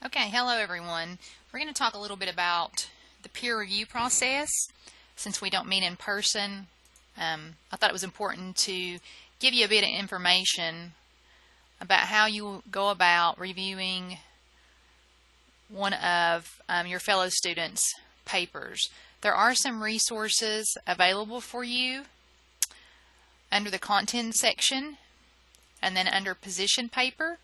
Okay, hello everyone. We're going to talk a little bit about the peer review process. Since we don't meet in person, I thought it was important to give you a bit of information about how you go about reviewing one of your fellow students' papers. There are some resources available for you under the content section and then under position paper.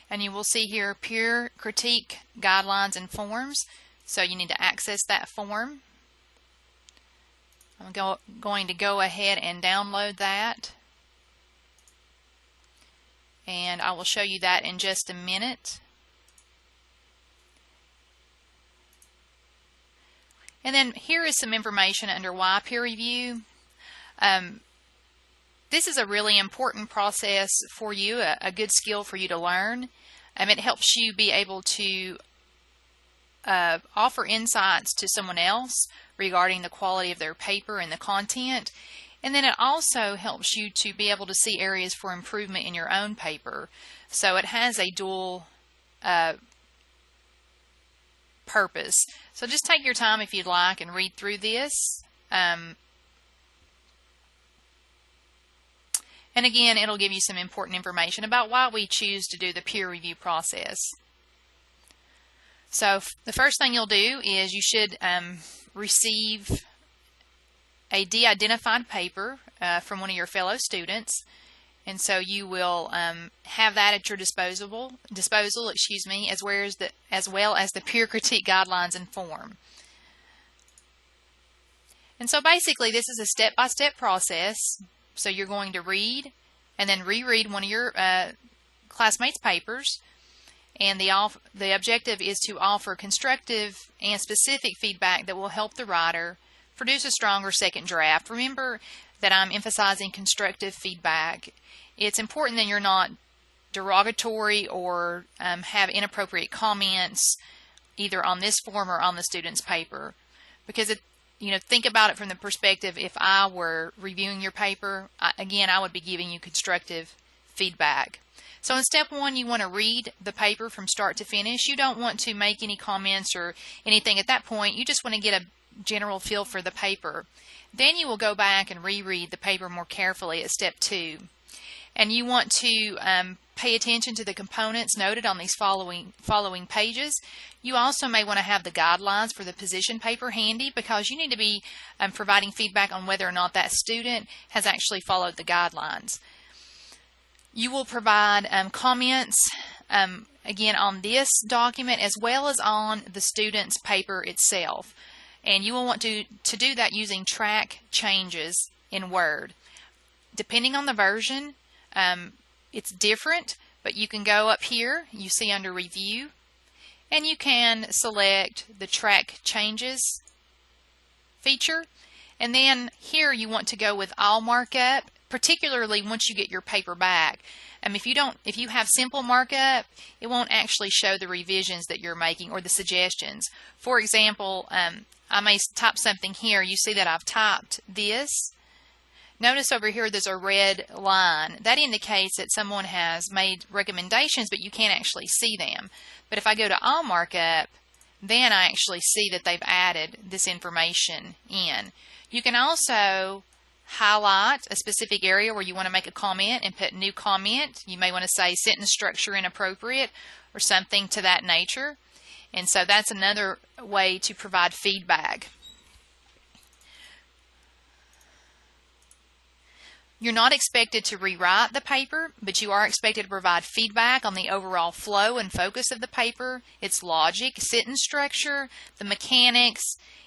And you will see here peer critique guidelines and forms. So you need to access that form. I'm going to go ahead and download that. And I will show you that in just a minute. And then here is some information under why peer review. This is a really important process for you, a good skill for you to learn. It helps you be able to offer insights to someone else regarding the quality of their paper and the content. And then it also helps you to be able to see areas for improvement in your own paper. So it has a dual purpose. So just take your time if you'd like and read through this. And again, it'll give you some important information about why we choose to do the peer review process. So the first thing you'll do is you should receive a de-identified paper from one of your fellow students. And so you will have that at your disposal, as well as the peer critique guidelines and form. And so basically this is a step-by-step process. So you're going to read and then reread one of your classmates' papers, and the objective is to offer constructive and specific feedback that will help the writer produce a stronger second draft. Remember that I'm emphasizing constructive feedback. It's important that you're not derogatory or have inappropriate comments either on this form or on the student's paper, because think about it from the perspective, if I were reviewing your paper, I would be giving you constructive feedback. So in step one, you want to read the paper from start to finish. You don't want to make any comments or anything at that point. You just want to get a general feel for the paper. Then you will go back and reread the paper more carefully at step two. And you want to pay attention to the components noted on these following pages. You also may want to have the guidelines for the position paper handy, because you need to be providing feedback on whether or not that student has actually followed the guidelines. You will provide comments again on this document as well as on the student's paper itself. And you will want to do that using track changes in Word. Depending on the version, it's different, but you can go up here, you see under Review, and you can select the Track Changes feature. And then here you want to go with all markup, particularly once you get your paper back. If you have simple markup, it won't actually show the revisions that you're making or the suggestions. For example, I may type something here. You see that I've typed this. Notice over here there's a red line. That indicates that someone has made recommendations, but you can't actually see them. But if I go to all markup, then I actually see that they've added this information in. You can also highlight a specific area where you want to make a comment and put new comment. You may want to say sentence structure inappropriate or something to that nature. And so that's another way to provide feedback. You're not expected to rewrite the paper, but you are expected to provide feedback on the overall flow and focus of the paper, its logic, sentence structure, the mechanics,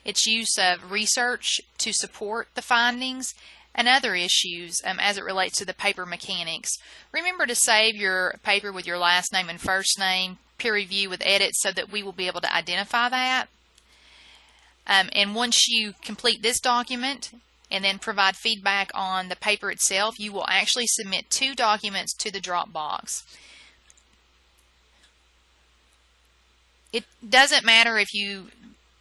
its use of research to support the findings, and other issues as it relates to the paper mechanics. Remember to save your paper with your last name and first name, peer review with edits, so that we will be able to identify that. And once you complete this document, and then provide feedback on the paper itself, you will actually submit 2 documents to the Dropbox. It doesn't matter if you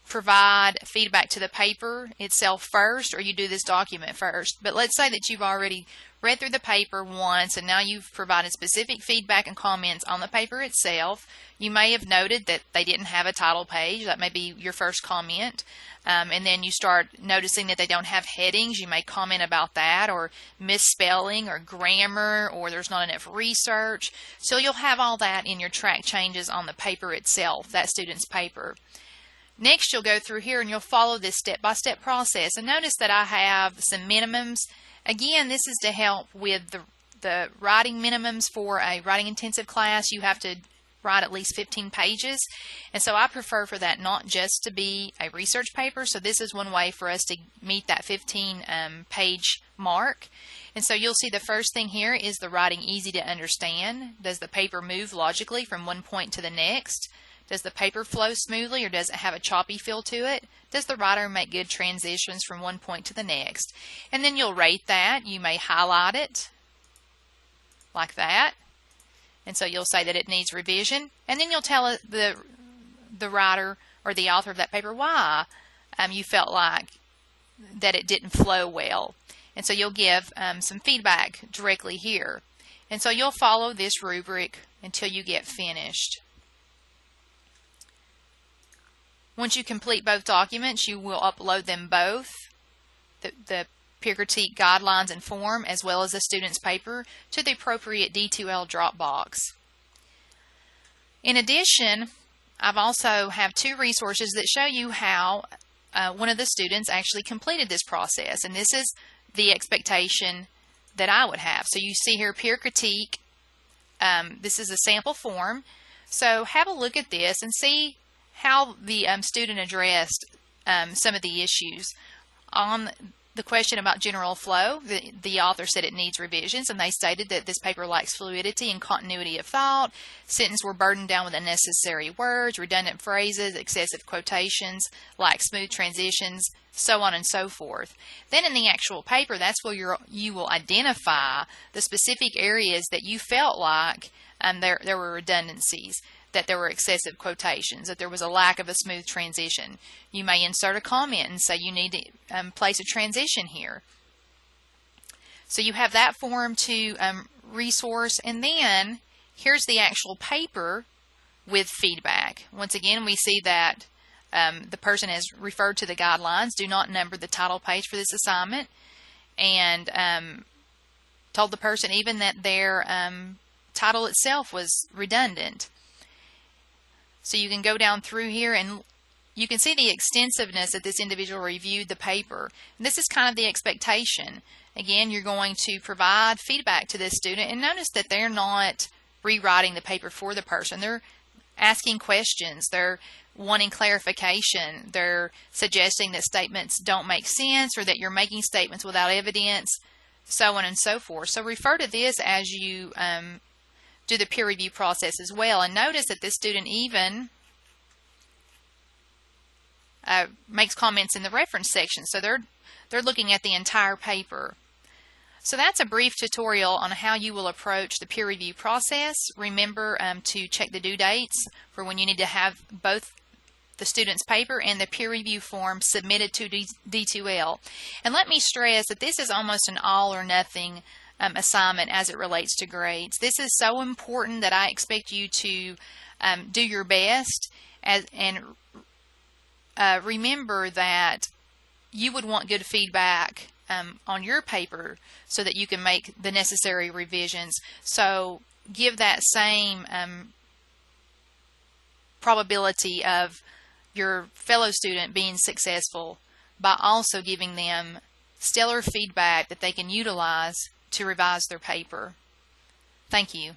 provide feedback to the paper itself first, or you do this document first. But let's say that you've already read through the paper once and now you've provided specific feedback and comments on the paper itself. You may have noted that they didn't have a title page. That may be your first comment. And then you start noticing that they don't have headings. You may comment about that, or misspelling, or grammar, or there's not enough research. So you'll have all that in your track changes on the paper itself, that student's paper. Next, you'll go through here and you'll follow this step-by-step process. And notice that I have some minimums. Again, this is to help with the writing minimums for a writing intensive class. You have to write at least 15 pages. And so I prefer for that not just to be a research paper. So this is one way for us to meet that 15 page mark. And so you'll see the first thing here is the writing easy to understand. Does the paper move logically from one point to the next? Does the paper flow smoothly, or does it have a choppy feel to it? Does the writer make good transitions from one point to the next? And then you'll rate that. You may highlight it like that. And so you'll say that it needs revision. And then you'll tell the writer or the author of that paper why you felt like that it didn't flow well. And so you'll give some feedback directly here. And so you'll follow this rubric until you get finished. Once you complete both documents, you will upload them both, the peer critique guidelines and form, as well as the student's paper, to the appropriate D2L Dropbox. In addition, I've also have two resources that show you how one of the students actually completed this process, and this is the expectation that I would have. So you see here peer critique. This is a sample form. So have a look at this and see how the student addressed some of the issues. On the question about general flow, the author said it needs revisions, and they stated that this paper lacks fluidity and continuity of thought. Sentences were burdened down with unnecessary words, redundant phrases, excessive quotations, lack smooth transitions, so on and so forth. Then in the actual paper, that's where you will identify the specific areas that you felt like there were redundancies, that there were excessive quotations, that there was a lack of a smooth transition. You may insert a comment and say you need to place a transition here. So you have that form to resource, and then here's the actual paper with feedback. Once again, we see that the person has referred to the guidelines, do not number the title page for this assignment, and told the person even that their title itself was redundant. So you can go down through here and you can see the extensiveness that this individual reviewed the paper. And this is kind of the expectation. Again, you're going to provide feedback to this student, and notice that they're not rewriting the paper for the person. They're asking questions. They're wanting clarification. They're suggesting that statements don't make sense, or that you're making statements without evidence, so on and so forth. So refer to this as you do the peer review process as well. And notice that this student even makes comments in the reference section. So they're looking at the entire paper. So that's a brief tutorial on how you will approach the peer review process. Remember to check the due dates for when you need to have both the student's paper and the peer review form submitted to D2L. And let me stress that this is almost an all or nothing assignment as it relates to grades. This is so important that I expect you to do your best, and remember that you would want good feedback on your paper so that you can make the necessary revisions. So give that same probability of your fellow student being successful by also giving them stellar feedback that they can utilize to revise their paper. Thank you.